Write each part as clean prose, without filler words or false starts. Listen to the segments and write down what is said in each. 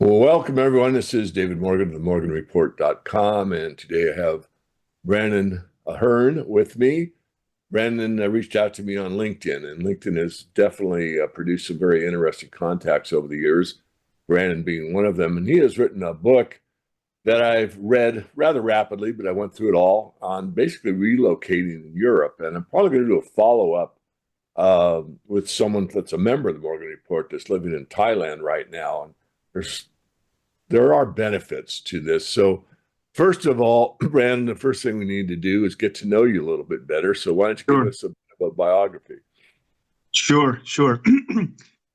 Well, welcome everyone. This is David Morgan of themorganreport.com, and today I have Brandon Ahearn with me. Brandon reached out to me on LinkedIn, and LinkedIn has definitely produced some very interesting contacts over the years, Brandon being one of them. And he has written a book that I've read rather rapidly, but I went through it all on basically relocating in Europe. And I'm probably going to do a follow-up with someone that's a member of the Morgan Report that's living in Thailand right now. And there are benefits to this. So first of all, Brandon, the first thing we need to do is get to know you a little bit better. So why don't you give us a bit of a biography? Sure.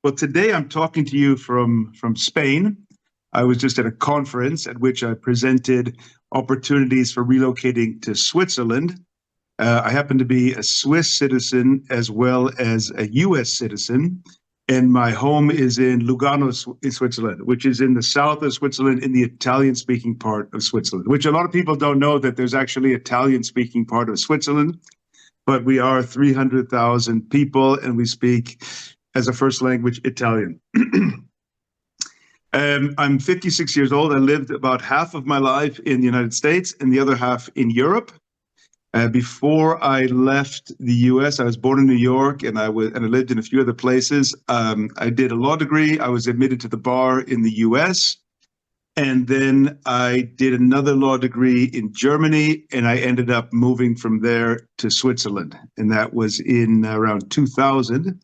Well, today I'm talking to you from Spain. I was just at a conference at which I presented opportunities for relocating to Switzerland. I happen to be a Swiss citizen as well as a US citizen. And my home is in Lugano, in Switzerland, which is in the south of Switzerland, in the Italian-speaking part of Switzerland, which a lot of people don't know that there's actually Italian-speaking part of Switzerland. But we are 300,000 people, and we speak as a first language Italian. I'm 56 years old. I lived about half of my life in the United States and the other half in Europe. Before I left the U.S., I was born in New York, and I lived in a few other places. I did a law degree. I was admitted to the bar in the U.S., and then I did another law degree in Germany, and I ended up moving from there to Switzerland, and that was in around 2000.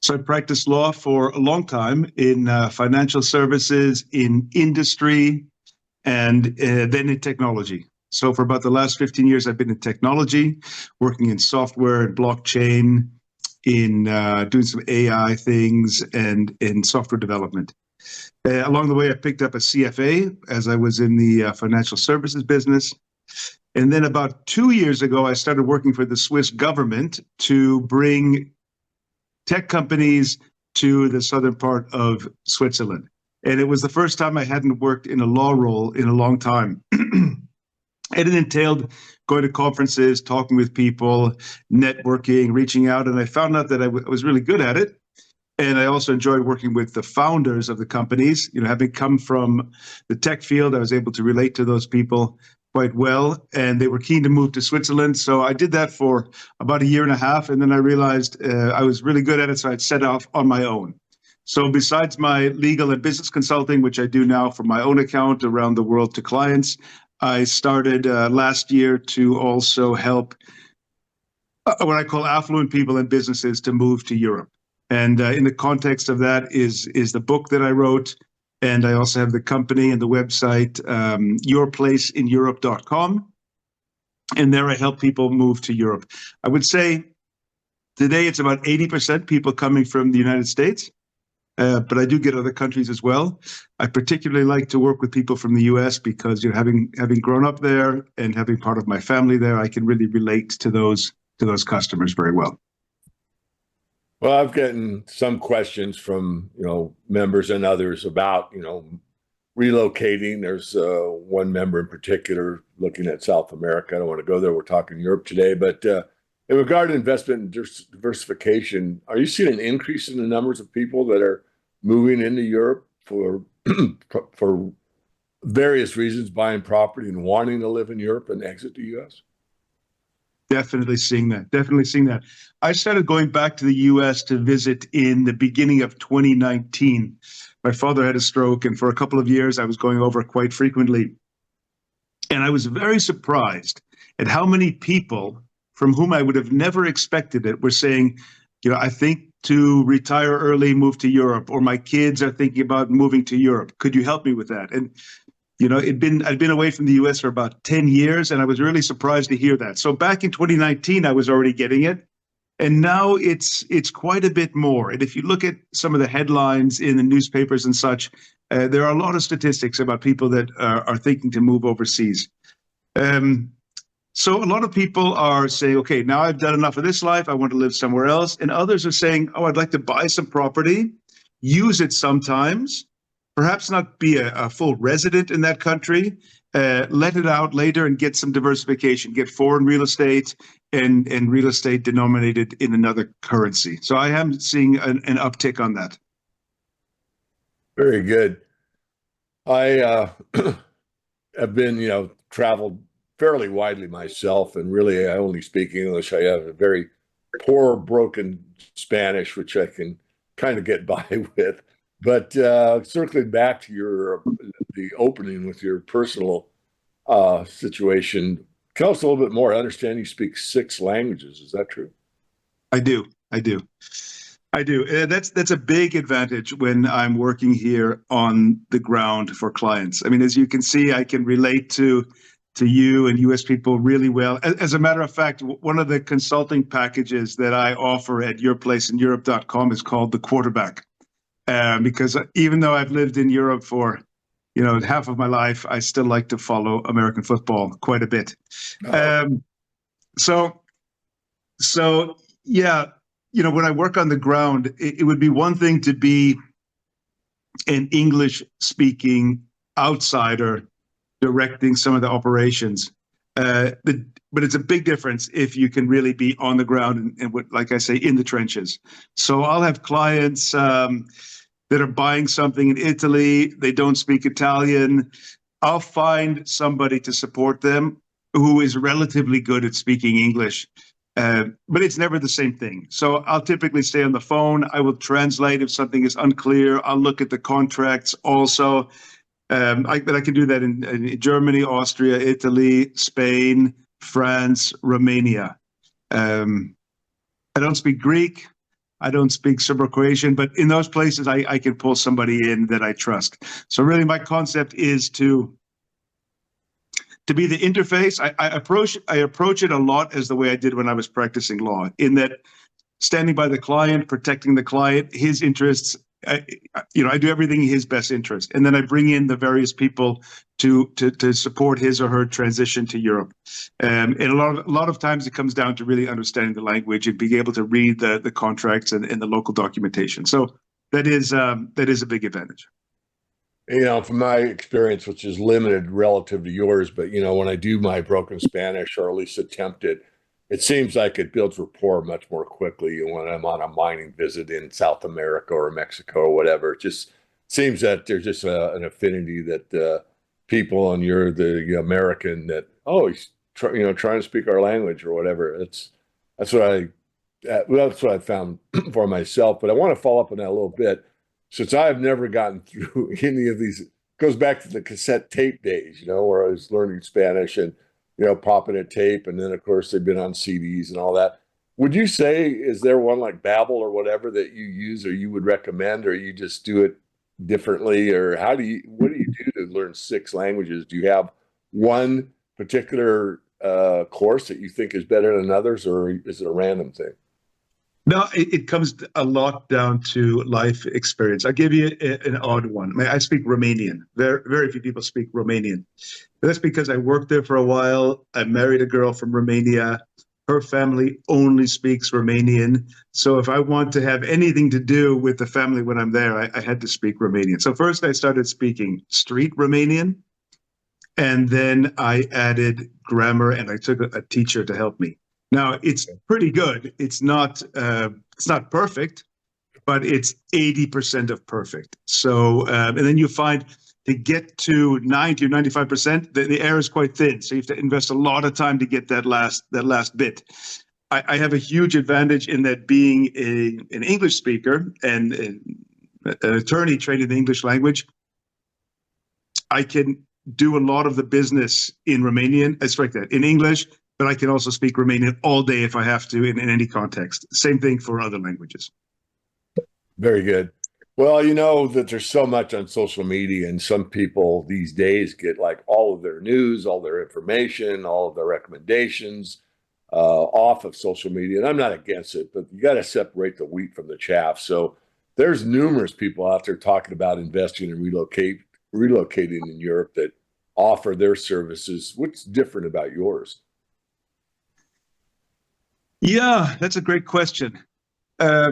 So I practiced law for a long time in financial services, in industry, and then in technology. So for about the last 15 years, I've been in technology, working in software and blockchain, in doing some AI things, and in software development. Along the way, I picked up a CFA as I was in the financial services business. And then about 2 years ago, I started working for the Swiss government to bring tech companies to the southern part of Switzerland. And it was the first time I hadn't worked in a law role in a long time. And it entailed going to conferences, talking with people, networking, reaching out. And I found out that I was really good at it. And I also enjoyed working with the founders of the companies. You know, having come from the tech field, I was able to relate to those people quite well. And they were keen to move to Switzerland. So I did that for about a year and a half. And then I realized I was really good at it. So I'd set off on my own. So besides my legal and business consulting, which I do now for my own account around the world to clients, I started last year to also help what I call affluent people and businesses to move to Europe. And in the context of that is the book that I wrote. And I also have the company and the website, yourplaceineurope.com. And there I help people move to Europe. I would say today it's about 80% people coming from the United States. But I do get other countries as well. I particularly like to work with people from the U.S. because, you know, having grown up there and having part of my family there, I can really relate to those customers very well. Well, I've gotten some questions from, members and others about, relocating. There's one member in particular looking at South America. I don't want to go there. We're talking Europe today, but in regard to investment and diversification, are you seeing an increase in the numbers of people that are moving into Europe for for various reasons, buying property and wanting to live in Europe and exit the U.S.? Definitely seeing that. I started going back to the U.S. to visit in the beginning of 2019. My father had a stroke, and for a couple of years, I was going over quite frequently. And I was very surprised at how many people from whom I would have never expected it were saying, I think to retire early, move to Europe, or my kids are thinking about moving to Europe. Could you help me with that? And I'd been away from the U.S. for about 10 years, and I was really surprised to hear that. So back in 2019, I was already getting it, and now it's quite a bit more. And if you look at some of the headlines in the newspapers and such, there are a lot of statistics about people that are thinking to move overseas. So a lot of people are saying, okay, now I've done enough of this life. I want to live somewhere else. And others are saying, oh, I'd like to buy some property, use it sometimes, perhaps not be a full resident in that country, let it out later and get some diversification, get foreign real estate and real estate denominated in another currency. So I am seeing an uptick on that. Very good. I have been, traveled fairly widely myself, and really I only speak English. I have a very poor, broken Spanish, which I can kind of get by with. But circling back to your the opening with your personal situation, tell us a little bit more. I understand you speak six languages. Is that true? I do. I do. I do. That's a big advantage when I'm working here on the ground for clients. I mean, as you can see, I can relate to you and US people really well. As a matter of fact, one of the consulting packages that I offer at yourplaceineurope.com is called the quarterback. Because even though I've lived in Europe for half of my life, I still like to follow American football quite a bit. Oh, So so yeah, when I work on the ground, it would be one thing to be an English speaking outsider directing some of the operations. But it's a big difference if you can really be on the ground and what, like I say, in the trenches. So I'll have clients that are buying something in Italy. They don't speak Italian. I'll find somebody to support them who is relatively good at speaking English. But it's never the same thing. So I'll typically stay on the phone. I will translate if something is unclear. I'll look at the contracts also. But I can do that in Germany, Austria, Italy, Spain, France, Romania. I don't speak Greek. I don't speak Serbo-Croatian, but in those places, I can pull somebody in that I trust. So really, my concept is to be the interface. I approach it a lot as the way I did when I was practicing law, in that standing by the client, protecting the client, his interests. I do everything in his best interest, and then I bring in the various people to support his or her transition to Europe. And a lot of times it comes down to really understanding the language and being able to read the contracts and the local documentation. So that is a big advantage. From my experience, which is limited relative to yours, but when I do my broken Spanish, or at least attempt it, it seems like it builds rapport much more quickly when I'm on a mining visit in South America or Mexico or whatever. It just seems that there's just an affinity that people, and you're the American that, oh, he's trying to speak our language or whatever. That's what I that's what I found for myself. But I want to follow up on that a little bit, since I've never gotten through any of these. It goes back to the cassette tape days, where I was learning Spanish and popping a tape, and then of course they've been on CDs and all that. Would you say, is there one like Babbel or whatever that you use or you would recommend, or you just do it differently, or what do you do to learn six languages? Do you have one particular course that you think is better than others, or is it a random thing? No, it comes a lot down to life experience. I'll give you an odd one. I speak Romanian. Very few people speak Romanian. That's because I worked there for a while. I married a girl from Romania. Her family only speaks Romanian. So if I want to have anything to do with the family when I'm there, I had to speak Romanian. So first I started speaking street Romanian, and then I added grammar, and I took a teacher to help me. Now it's pretty good. It's not perfect, but it's 80% of perfect. So and then you find to get to 90 or 95%, the air is quite thin. So you have to invest a lot of time to get that last bit. I have a huge advantage in that, being an English speaker and an attorney trained in the English language. I can do a lot of the business in Romanian. It's like that in English, but I can also speak Romanian all day if I have to in any context. Same thing for other languages. Very good. Well, you know that there's so much on social media, and some people these days get like all of their news, all their information, all of their recommendations off of social media. And I'm not against it, but you got to separate the wheat from the chaff. So there's numerous people out there talking about investing and relocating in Europe that offer their services. What's different about yours? Yeah, that's a great question. I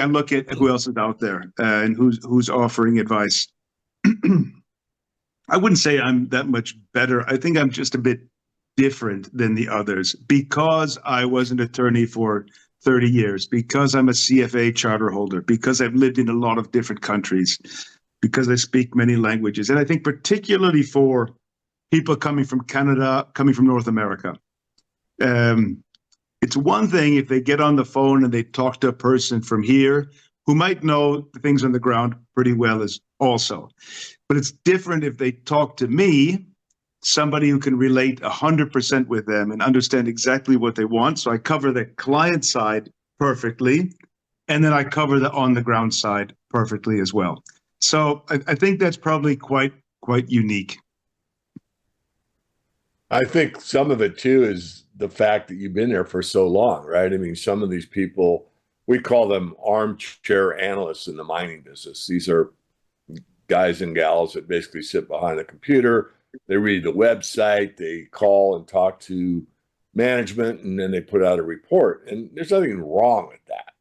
look at who else is out there and who's offering advice. I wouldn't say I'm that much better. I think I'm just a bit different than the others because I was an attorney for 30 years, because I'm a CFA charter holder, because I've lived in a lot of different countries, because I speak many languages. And I think particularly for people coming from Canada, coming from North America, it's one thing if they get on the phone and they talk to a person from here who might know the things on the ground pretty well as also. But it's different if they talk to me, somebody who can relate 100% with them and understand exactly what they want. So I cover the client side perfectly, and then I cover the on-the-ground side perfectly as well. So I think that's probably quite unique. I think some of it too is the fact that you've been there for so long, right? I mean, some of these people, we call them armchair analysts in the mining business. These are guys and gals that basically sit behind a computer. They read the website, they call and talk to management, and then they put out a report. And there's nothing wrong with that.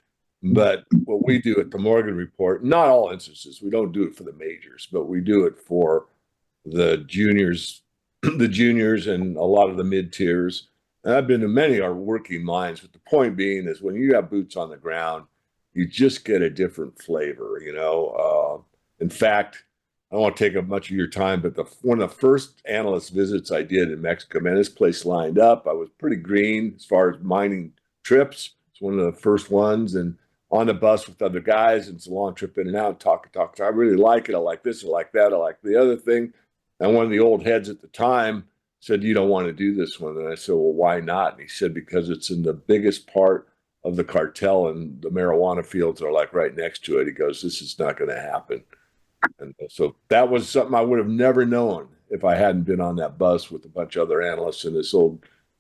But what we do at the Morgan Report, not all instances, we don't do it for the majors, but we do it for the juniors, the juniors and a lot of the mid tiers. And I've been to many of our working mines, but the point being is when you have boots on the ground, you just get a different flavor, you know. In fact, I don't want to take up much of your time, but one of the first analyst visits I did in Mexico, man, this place lined up. I was pretty green as far as mining trips. It's one of the first ones, and on the bus with other guys, and it's a long trip in and out, talk. I really like it. I like this, I like that, I like the other thing. And one of the old heads at the time said, "You don't want to do this one." And I said, "Well, why not?" And he said, "Because it's in the biggest part of the cartel, and the marijuana fields are like right next to it." He goes, "This is not going to happen." And so that was something I would have never known if I hadn't been on that bus with a bunch of other analysts and this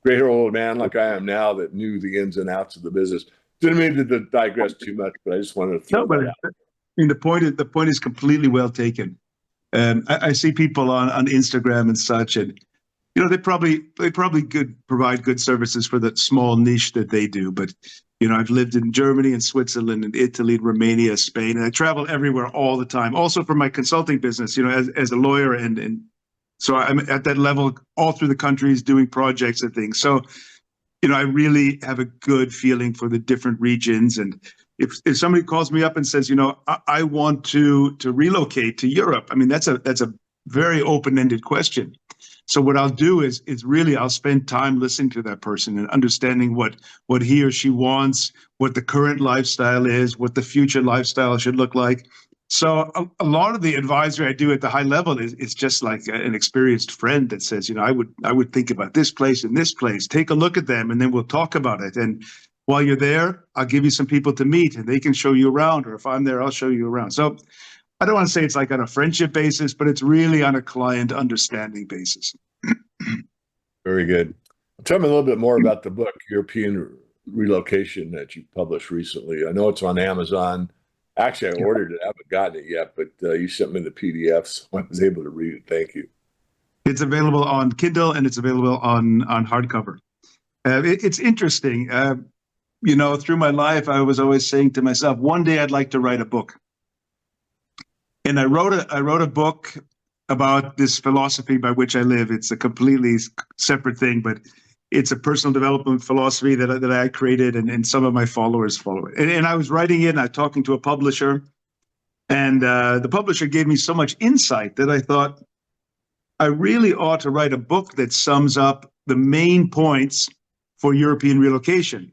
great old man like I am now that knew the ins and outs of the business. Didn't mean to digress too much, but I just wanted to throw that out. I mean, the point is completely well taken. I see people on Instagram and such, and you know they probably provide good services for the small niche that they do. But you know, I've lived in Germany and Switzerland and Italy and Romania, Spain, and I travel everywhere all the time. Also for my consulting business, you know, as a lawyer, and so I'm at that level all through the countries doing projects and things. So, you know, I really have a good feeling for the different regions. And if somebody calls me up and says, you know, I want to relocate to Europe, I mean, that's a very open-ended question. So what I'll do is really I'll spend time listening to that person and understanding what he or she wants, what the current lifestyle is, what the future lifestyle should look like. So a lot of the advisory I do at the high level is just like an experienced friend that says, you know, I would think about this place and this place. Take a look at them, and then we'll talk about it. And while you're there, I'll give you some people to meet, and they can show you around. Or if I'm there, I'll show you around. So I don't want to say it's like on a friendship basis, but it's really on a client understanding basis. Very good. Tell me a little bit more about the book, European Relocation, that you published recently. I know it's on Amazon. Actually, I ordered it. I haven't gotten it yet, but you sent me the PDF, so I was able to read it. Thank you. It's available on Kindle, and it's available on hardcover. It's interesting. You know, through my life, I was always saying to myself, one day I'd like to write a book. And I wrote a book about this philosophy by which I live. It's a completely separate thing, but it's a personal development philosophy that I created, and some of my followers follow it. And I was writing it, and I was talking to a publisher, and the publisher gave me so much insight that I thought I really ought to write a book that sums up the main points for European relocation,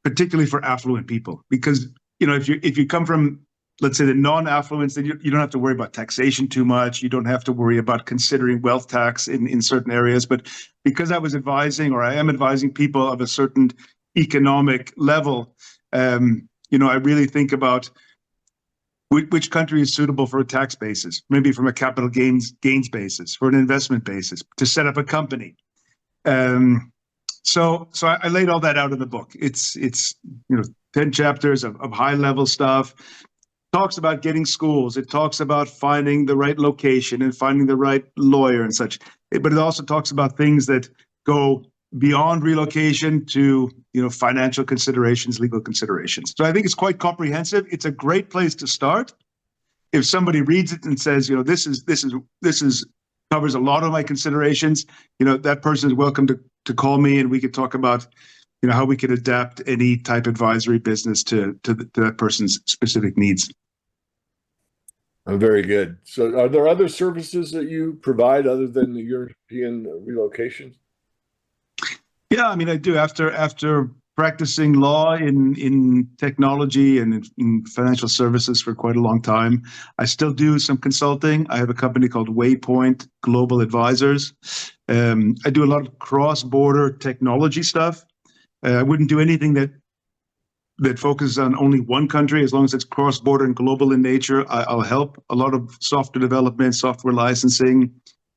particularly for affluent people. Because you know, if you come from, let's say, the non-affluents, then you don't have to worry about taxation too much. You don't have to worry about considering wealth tax in certain areas. But because I was advising, or I am advising people of a certain economic level, you know, I really think about which country is suitable for a tax basis, maybe from a capital gains basis, for an investment basis, to set up a company. So I laid all that out in the book. It's you know, 10 chapters of high level stuff. Talks about getting schools. It talks about finding the right location and finding the right lawyer and such. But it also talks about things that go beyond relocation to, you know, financial considerations, legal considerations. So I think it's quite comprehensive. It's a great place to start. If somebody reads it and says, you know, this is covers a lot of my considerations, you know, that person is welcome to call me, and we could talk about, how we can adapt any type advisory business to that person's specific needs. Very good. So are there other services that you provide other than the European relocation? Yeah, I mean, I do. After practicing law in technology and in financial services for quite a long time, I still do some consulting. I have a company called Waypoint Global Advisors. I do a lot of cross-border technology stuff. I wouldn't do anything that focuses on only one country, as long as it's cross-border and global in nature. I'll help a lot of software development, software licensing.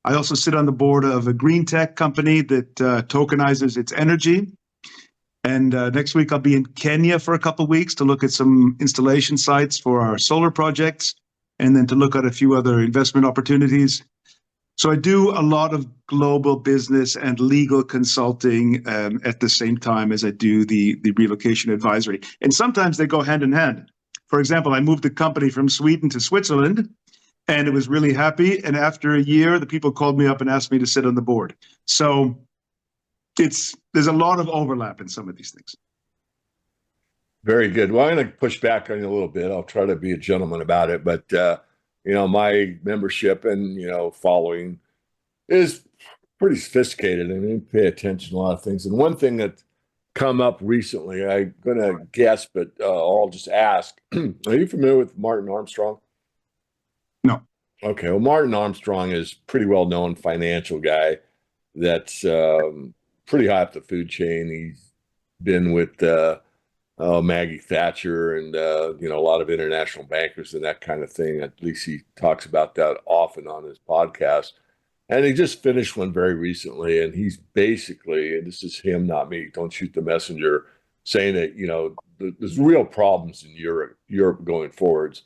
I also sit on the board of a green tech company that tokenizes its energy. And next week, I'll be in Kenya for a couple of weeks to look at some installation sites for our solar projects, and then to look at a few other investment opportunities. So I do a lot of global business and legal consulting at the same time as I do the relocation advisory. And sometimes they go hand in hand. For example, I moved the company from Sweden to Switzerland, and it was really happy. And after a year, the people called me up and asked me to sit on the board. So there's a lot of overlap in some of these things. Very good. Well, I'm going to push back on you a little bit. I'll try to be a gentleman about it, but my membership and following is pretty sophisticated, and they pay attention to a lot of things. And one thing that come up recently, I'm going to guess, but I'll just ask: are you familiar with Martin Armstrong? No. Okay. Well, Martin Armstrong is a pretty well-known financial guy that's pretty high up the food chain. He's been with Maggie Thatcher and a lot of international bankers and that kind of thing. At least he talks about that often on his podcast. And he just finished one very recently, and he's basically, and this is him, not me, don't shoot the messenger, saying that there's real problems in Europe going forwards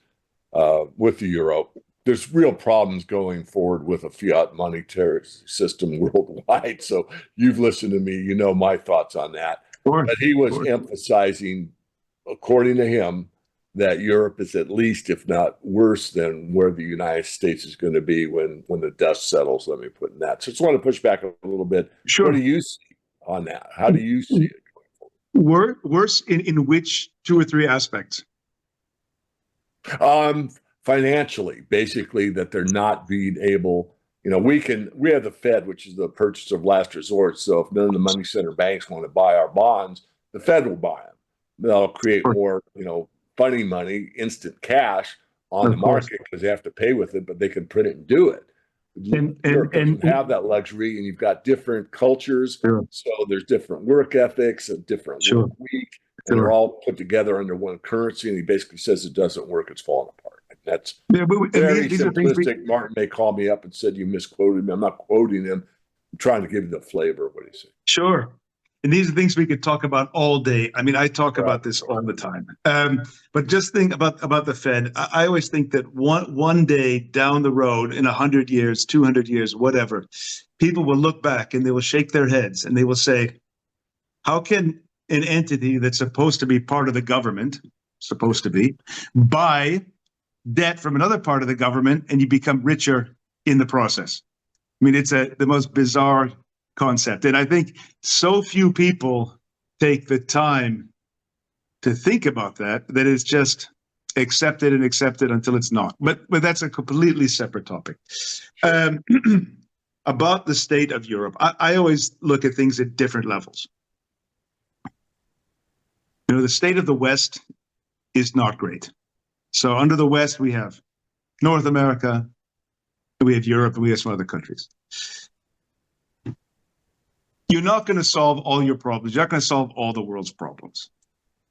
with the euro. There's real problems going forward with a fiat monetary system worldwide. So you've listened to me, my thoughts on that. Sure. But he was emphasizing, according to him, that Europe is at least, if not worse, than where the United States is going to be when the dust settles, let me put in that. So I just want to push back a little bit. Sure. What do you see on that? How do you see it going forward? Worse in which two or three aspects? Financially, basically, that they're not being able, we have the Fed, which is the purchase of last resort. So if none of the money center banks want to buy our bonds, the Fed will buy them. That'll create more, funny money, instant cash on the market because they have to pay with it, but they can print it and do it. Europe doesn't have that luxury, and you've got different cultures. Sure. So there's different work ethics and different work week, and they're all put together under one currency. And he basically says it doesn't work; it's falling apart. And that's very simplistic. Martin may call me up and said you misquoted me. I'm not quoting him. I'm trying to give you the flavor of what he said. Sure. And these are things we could talk about all day. I mean, I talk about this all the time. But just think about the Fed. I always think that one day down the road, in 100 years, 200 years, whatever, people will look back and they will shake their heads and they will say, how can an entity that's supposed to be part of the government, buy debt from another part of the government and you become richer in the process? I mean, it's the most bizarre concept. And I think so few people take the time to think about that it's just accepted until it's not. But that's a completely separate topic. About the state of Europe, I always look at things at different levels. The state of the West is not great. So under the West, we have North America, we have Europe, and we have some other countries. You're not going to solve all your problems. You're not going to solve all the world's problems.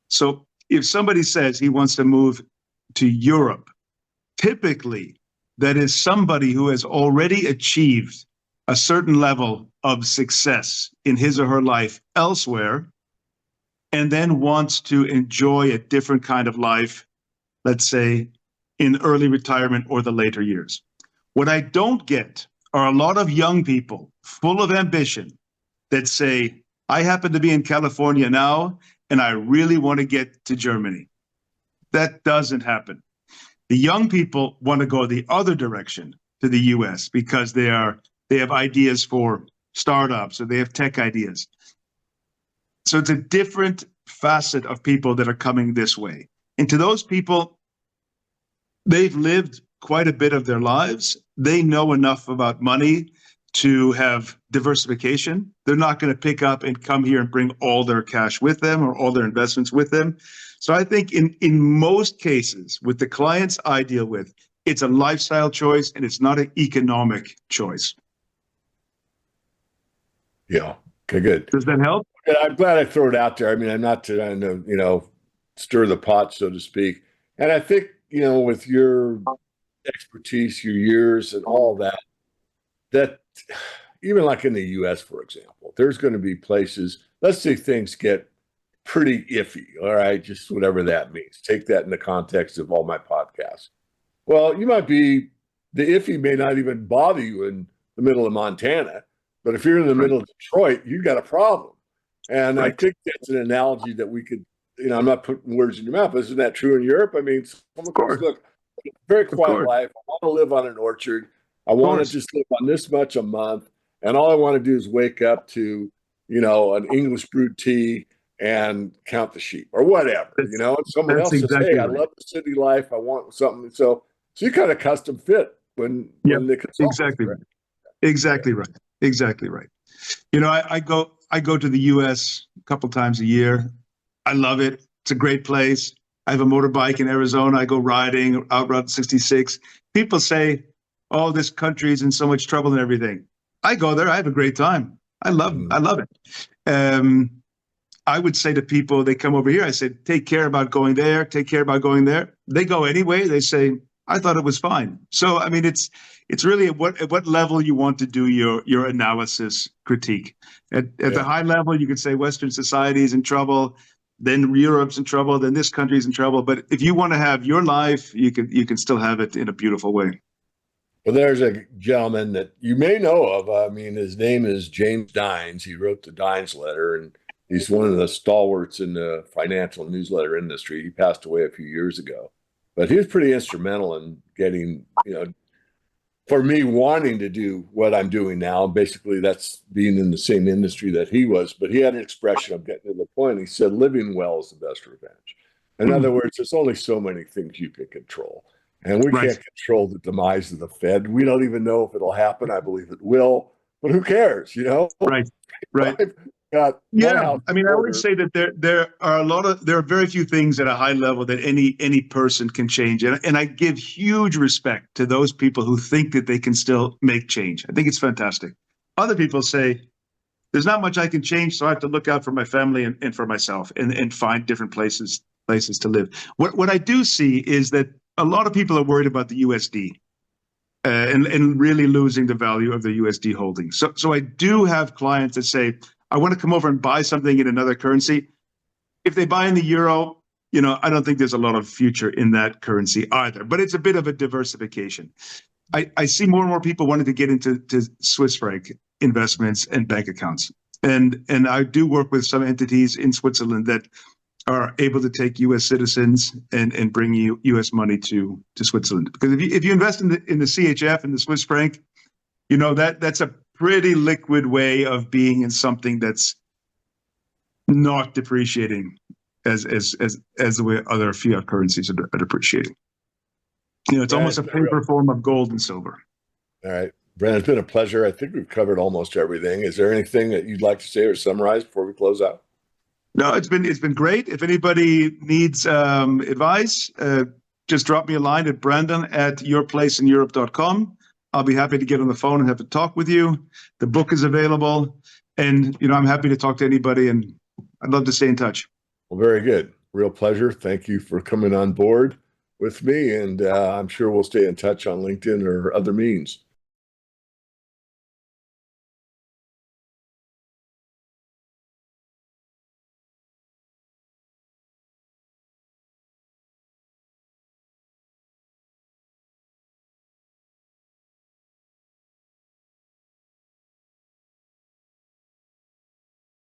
So if somebody says he wants to move to Europe, typically that is somebody who has already achieved a certain level of success in his or her life elsewhere, and then wants to enjoy a different kind of life, let's say in early retirement or the later years. What I don't get are a lot of young people full of ambition that say, I happen to be in California now, and I really want to get to Germany. That doesn't happen. The young people want to go the other direction to the US because they have ideas for startups or they have tech ideas. So it's a different facet of people that are coming this way. And to those people, they've lived quite a bit of their lives. They know enough about money to have diversification. They're not going to pick up and come here and bring all their cash with them or all their investments with them. So I think in most cases, with the clients I deal with, it's a lifestyle choice and it's not an economic choice. Yeah. Okay, good. Does that help? I'm glad I threw it out there. I mean, I'm not trying to, stir the pot, so to speak. And I think, with your expertise, your years and all that, that even like in the US, for example, there's going to be places, let's say things get pretty iffy. All right. Just whatever that means. Take that in the context of all my podcasts. Well, the iffy may not even bother you in the middle of Montana, but if you're in the middle of Detroit, you've got a problem. And I think that's an analogy that we could, I'm not putting words in your mouth, but isn't that true in Europe? I mean, someone goes, look, very quiet life. I want to live on an orchard. I want to just live on this much a month. And all I want to do is wake up to, an English brewed tea and count the sheep or whatever, and someone else says, hey, I love the city life. I want something. So you kind of custom fit when the exactly right. Exactly right. Exactly right. I go to the US a couple times a year. I love it. It's a great place. I have a motorbike in Arizona. I go riding out Route 66. People say, oh, this country is in so much trouble and everything. I go there. I have a great time. I love it. I would say to people, they come over here, I said, take care about going there. Take care about going there. They go anyway. They say, I thought it was fine. So, I mean, it's really at what level you want to do your analysis critique. At the high level, you could say Western society is in trouble, then Europe's in trouble, then this country's in trouble. But if you want to have your life, you can still have it in a beautiful way. Well, there's a gentleman that you may know of. I mean, his name is James Dines. He wrote the Dines letter, and he's one of the stalwarts in the financial newsletter industry. He passed away a few years ago. But he was pretty instrumental in getting, for me wanting to do what I'm doing now. Basically, that's being in the same industry that he was. But he had an expression of getting to the point. He said, living well is the best revenge. In other words, there's only so many things you can control. And we can't control the demise of the Fed. We don't even know if it'll happen. I believe it will. But who cares, Right. I mean, I would say that there are very few things at a high level that any person can change, and I give huge respect to those people who think that they can still make change. I think it's fantastic. Other people say there's not much I can change, so I have to look out for my family and for myself and find different places to live. What I do see is that a lot of people are worried about the USD. And really losing the value of the USD holdings. So I do have clients that say, I want to come over and buy something in another currency. If they buy in the euro, I don't think there's a lot of future in that currency either. But it's a bit of a diversification. I see more and more people wanting to get into Swiss franc investments and bank accounts. And I do work with some entities in Switzerland that are able to take U.S. citizens and bring U.S. money to Switzerland. Because if you invest in the CHF and the Swiss franc, that's a pretty liquid way of being in something that's not depreciating as the way other fiat currencies are depreciating. It's almost a paper form of gold and silver. All right, Brandon, it's been a pleasure. I think we've covered almost everything. Is there anything that you'd like to say or summarize before we close out? No, it's been great. If anybody needs advice, just drop me a line at brandon@yourplaceineurope.com. I'll be happy to get on the phone and have a talk with you. The book is available, and I'm happy to talk to anybody, and I'd love to stay in touch. Well, very good. Real pleasure. Thank you for coming on board with me, and I'm sure we'll stay in touch on LinkedIn or other means.